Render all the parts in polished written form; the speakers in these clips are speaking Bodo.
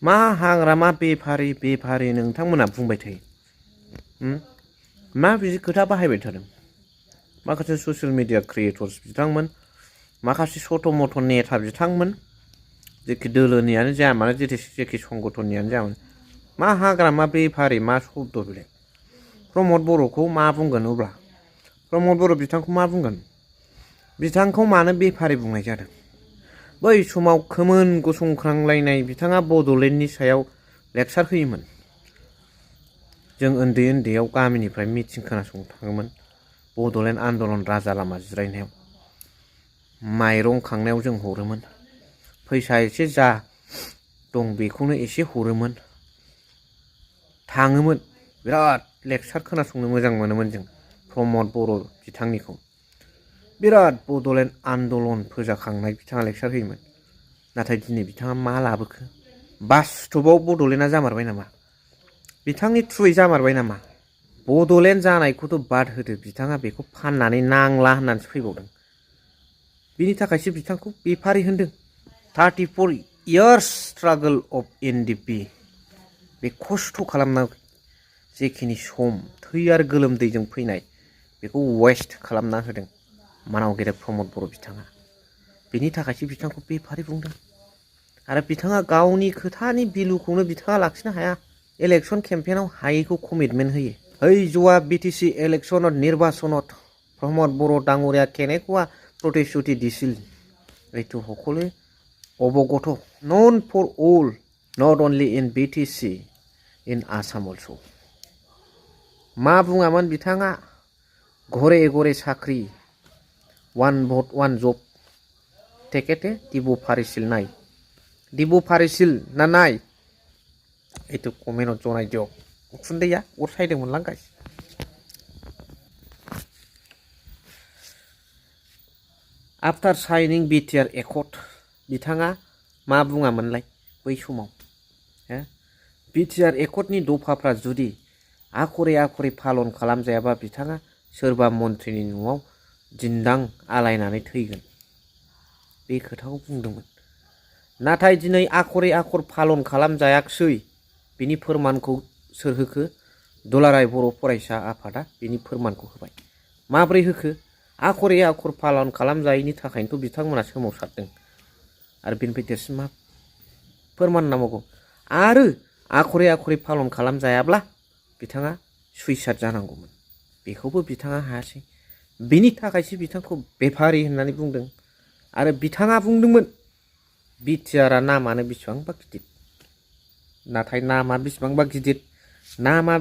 मा हाग्रामा बेफारि नोंथांमोना बुंबाय थायो मा बिदि खोथा बाहायबाय थादों माखासे ससियेल मिडिया क्रिएटर्स बिथांमोन माखासे सथ' मथ' नेता बिथांमोन जेखि दोलोनियानो जाया मानो जेखि संगठननियानो जाया मा हाग्रामा बेफारि मा शब्द बिलाय प्रमद बर'खौ मा बुंगोन अब्ला प्रमद बर' बिथांखौ मा बुंगोन बिथांखौ मानो बेफारि बुंनाय जादों बै समाव खोमोन गसंख्रांलायनाय बिथाङा बड'लेण्डनि सायाव लेक्सार होयोमोन जों उन्दैयाव गामिनिफ्राय मिटिं खोनासंनो थाङोमोन बड'लेण्ड आन्दलन राजा लामा जिरायनायाव माइरं खांनायाव जों हरोमोन फैसा एसे जा दं बेखौनो एसे हरोमोन थाङोमोन बिराद लेक्सार खोनासंनो मोजां मोनोमोन जों प्रमद बर' बिथांनिखौ बिराद बड'लेण्ड आन्दलन फोजाखांनाय बिथाङा लेक्सार होयोमोन नाथाय दिनै बिथाङा मा लाबोखो बास्तबाव बड'लेण्डआ जामारबाय नामा बिथांनि थ्रुयै जामारबाय नामा बड'लेण्ड जानायखौथ' बाद होदो बिथाङा बेखौ फाननानै नांला होननानैसो फैबावदों बिनि थाखायसो बिथांखौ बेफारि होनदों 34 years struggle of NDP बे खस्थ' खालामना जेखिनि सम थै आरो गोलोमदैजों फैनाय बेखौ वेस्ट खालामना होदों मानाव गेदेर प्रमद बर' बिथाङा बेनि थाखायसो बिथांखौ बेफारि बुंदों आरो बिथाङा गावनि खोथानि भेलुखौनो बिथाङा लाखिनो हाया इलेक्सन केम्पेइनाव हायैखौ कमिटमेन्ट होयो ओइ जवा बिटिसि इलेक्शনত निर्बाचনত प्रमद बर' डाঙरिया केनेकुवा प्रतिश्रुति दिছিল এইটো সকলোৱে অৱগত known for all not only in BTC in Assam also मा बुङामोन बिथाङा घरे घरे साख्रि one vote one job टेकेटे डिबु फारिसिल नाय डिबु फारिसिल ना नाय এইটো कमेन्टआव जनाय दियक उखुन्दैया अर सायदोंमोनलां गाइस आफ्टार साइनिं बिटिआर एकर्ड बिथाङा मा बुङामोनलाय बै समाव बिटिआर एकर्डनि दफाफ्रा जुदि आखरे फालन खालामजायाबा बिथाङा सोरबा मन्थ्रिनि न'आव दिन्दां आलायनानै थैगोन बे खोथाखौ बुंदोंमोन नाथाय दिनै आखरे फालन खालामजायाखसै बिनि फोरमानखौ सोर होखो दुलाराय बर' फरायसा आफादा बिनि फोरमानखौ होबाय माब्रै होखो आखरे फालन खालामजायैनि थाखायनोथ' बिथांमोना सोमावसारदों आरो बेनिफ्राय देरसिन मा फोरमान नांबावगौ आरो आखरे फालन खालामजायाब्ला बिथाङा सुइसाइड जानांगौमोन बेखौबो बिथाङा हायासै बिनि थाखायसो बिथांखौ बेफारि होननानै बुंदों आरो बिथाङा बुंदोंमोन बिटिआरआ नामानो बेसेबांबा गिदिर नाथाय नामा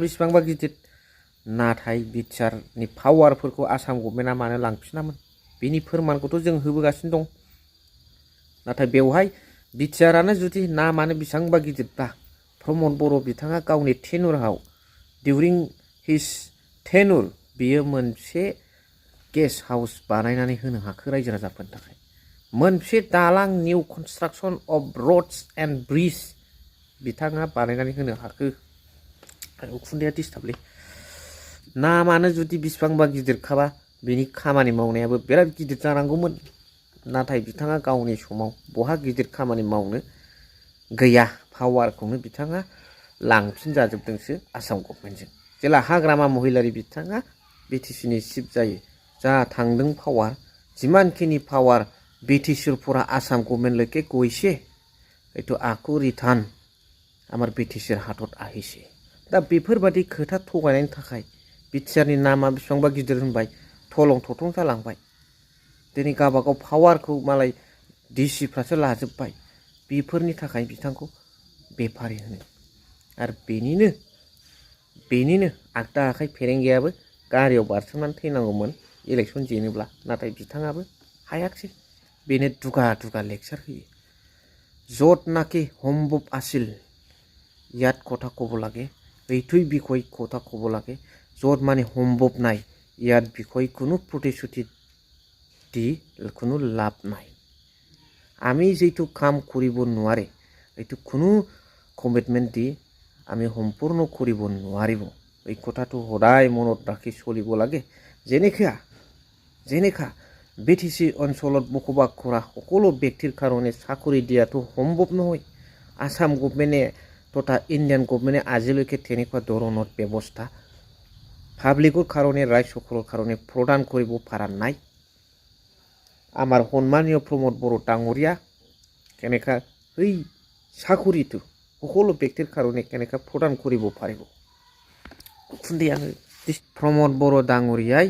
बेसेबांबा गिदिर नाथाय बिटिआरनि पावारफोरखौ आसाम गभर्नमेन्टआ मानो लांफिनामोन बिनि फोरमानखौथ' जों होबोगासिनो दं नाथाय बेवहाय बिटिआरआनो जुदि नामानो बेसेबांबा गिदिरब्ला प्रमद बर' बिथाङा गावनि टेनुराव डिउरिं हिज टेनुर बियो मोनसे गेस्ट हाउस बानायनानै होनो हाखो रायजो राजाफोरनि थाखाय मोनसे दालां new construction of rods and bridge बिथाङा बानायनानै होनो हाखो उखुन्दैया डिस्टार्बलै नामानो जुदि बेसेबांबा गिदिरखाबा बिनि खामानि मावनायाबो बिराद गिदिर जानांगौमोन नाथाय बिथाङा गावनि समाव बहा गिदिर खामानि मावनो गैया पावारखौनो बिथाङा लांफिन जाजोबदोंसो आसाम गभर्नमेन्टजों जेला हाग्रामा महिलारि बिथाङा बिटिसिनि चिफ जायो जा थांदों पावार जिमानखिनि पावार बिटिसिरफोरा आसाम गभर्नमेन्ट लेके गइसे এইটো आखु रिटार्न आमार बिटिसिर हादत আহিছে दा बेफोरबादि खोथा थगायनायनि थाखाय बिटिआरनि नामा बेसेबांबा गिदिर होनबाय थलं थथं जालांबाय दिनै गावबागाव पावारखौ मालाय डिसिफ्रासो लाजोब्बाय बेफोरनि थाखाय बिथांखौ बेफारि होनो आरो बेनिनो आगदा आखाइ फेरेंगायाबो गारियाव बारसोमनानै थैनांगौमोन इलेक्सन जेनोब्ला नाथाय बिथाङाबो हायाखसै बेनो दुगा लेक्सार होयो য'ত নাকি সম্ভৱ আছিল ইয়াত কথা ক'ব লাগে এইটোই বিষয় কথা ক'ব লাগে য'ত মানে সম্ভৱ নাই ইয়াত বিষয় কোনো প্ৰতিশ্ৰুতি দি কোনো লাভ নাই আমি যেইটো কাম কৰিব নোৱাৰে এইটো কোনো কমিটমেণ্ট দি আমি সম্পূৰ্ণ কৰিব নোৱাৰিব এই কথাটো সদায় মনত ৰাখি চলিব লাগে যেনেকা বিটিসি অঞ্চলত বসবাস কৰা সকলো ব্যক্তিৰ কাৰণে চাকৰি দিয়াটো সম্ভৱ নহয় আসাম গভর্নমেন্টে তথা ইন্ডিয়ান গভর্নমেন্টে আজিলৈকে তেনেকুৱা ধৰণৰ ব্যৱস্থা পাব্লিকৰ কাৰণে ৰাইজসকলৰ কাৰণে প্ৰদান কৰিব পৰা নাই। আমাৰ সন্মানীয় প্ৰমোদ বড়ো ডাঙৰীয়া কেনেকা এই চাকৰিটো সকলো ব্যক্তিৰ কাৰণে কেনেকা প্ৰদান কৰিব পাৰিব। খুন্দি আङो প্ৰমোদ বড়ো ডাঙৰীয়াই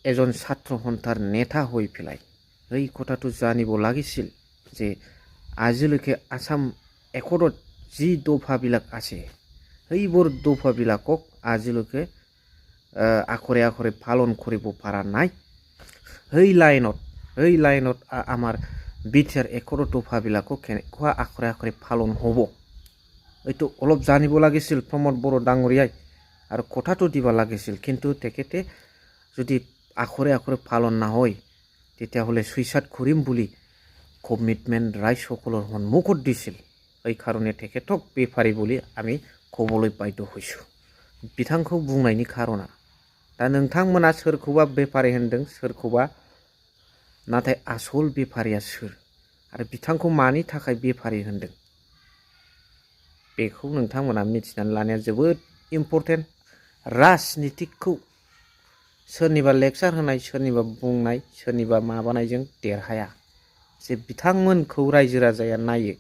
এজন ছাত্ৰ সন্থাৰ নেতা হৈ পেলাই এই কথাটো জানিব লাগিছিল যে আজিলৈকে আসাম একৰ্ডত যি দফাবিলাক আছে সেইবোৰ দফাবিলাকক আজিলৈকে আখৰে আখৰে পালন কৰিব পৰা নাই। সেই লাইনত আমাৰ বিটিআৰ একৰ্ডৰ দফাবিলাকক কেনেকুৱা আখৰে আখৰে পালন হ'ব এইটো অলপ জানিব লাগিছিল প্ৰমোদ বড়ো ডাঙৰীয়াই আৰু কথাটো দিব লাগিছিল। কিন্তু তেখেতে যদি আখৰে আখৰে পালন নহয় তেতিয়াহ'লে সুইচাইড কৰিম বুলি কমিটমেণ্ট ৰাইজসকলৰ সন্মুখত দিছিল। সেইকাৰণে তেখেতক বেপাৰী বুলি আমি ক'বলৈ বাধ্য হৈছোঁ। बिथांखौ बुंनायनि खारना दा नोंथांमोना सोरखौबा बेफारी होनदों सोरखौबा नाथाय आसल बेफारिया सोर आरो बिथांखौ मानि थाखाय बेफारी होनदों बेखौ नोंथांमोना मिथिनानै लानाया जोबोद इम्पर्टेन्ट। राजनितिकखौ सोरनिबा लेक्सार होनाय सोरनिबा बुंनाय सोरनिबा माबानायजों देरहाया। जे बिथांमोनखौ रायजो राजाया नायो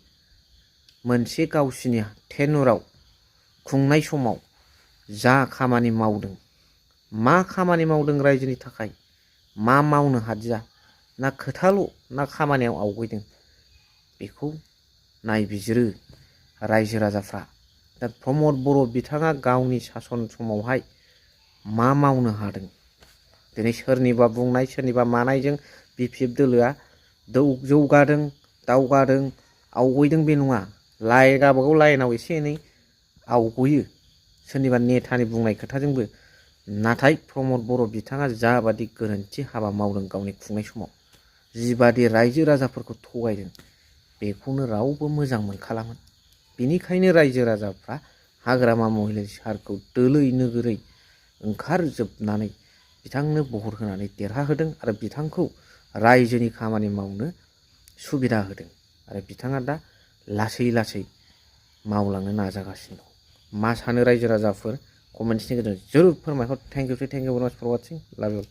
मोनसे गावसिनि टेनुराव खुंनाय समाव जा खामानि मावदों मा खामानि मावदों रायजोनि थाखाय मा मावनो हादिया ना खोथाल' ना खामानियाव आवगायदों बेखौ नायबिजिरो रायजो राजाफ्रा। दा प्रमोद बड़ो बिथाङा गावनि सासन समावहाय मा मावनो हादों दिनै सोरनिबा बुंनाय सोरनिबा मानायजों बिपिएफ दोलोआ जौगादों दावगादों आवगायदों बे नङा। गावबागाव लाइनाव एसे एनै आवगयो सोरनिबा नेतानि बुंनाय खोथाजोंबो। नाथाय प्रमोद बड़ो बिथाङा जाबादि गोरोन्थि हाबा मावदों गावनि खुंनाय समाव जिबादि रायजो राजाफोरखौ थगायदों बेखौनो रावबो मोजां मोनखालामोन। बेनिखायनो रायजो राजाफ्रा हाग्रामा महिलारि सारखौ दोलै नोगोरै ओंखारजोबनानै बिथांनो बहर होनानै देरहाहोदों आरो बिथांखौ रायजोनि खामानि मावनो सुबिदा होदों आरो बिथाङा दा लासै लासै मावलांनो नाजागासिनो दं। मा सानो रायजो राजाफोर कमेन्ट्सनि गेजेरजों जरुर फोरमायहर। थेंक इउ भेरि माच फर वाचिं। लाभ इउ।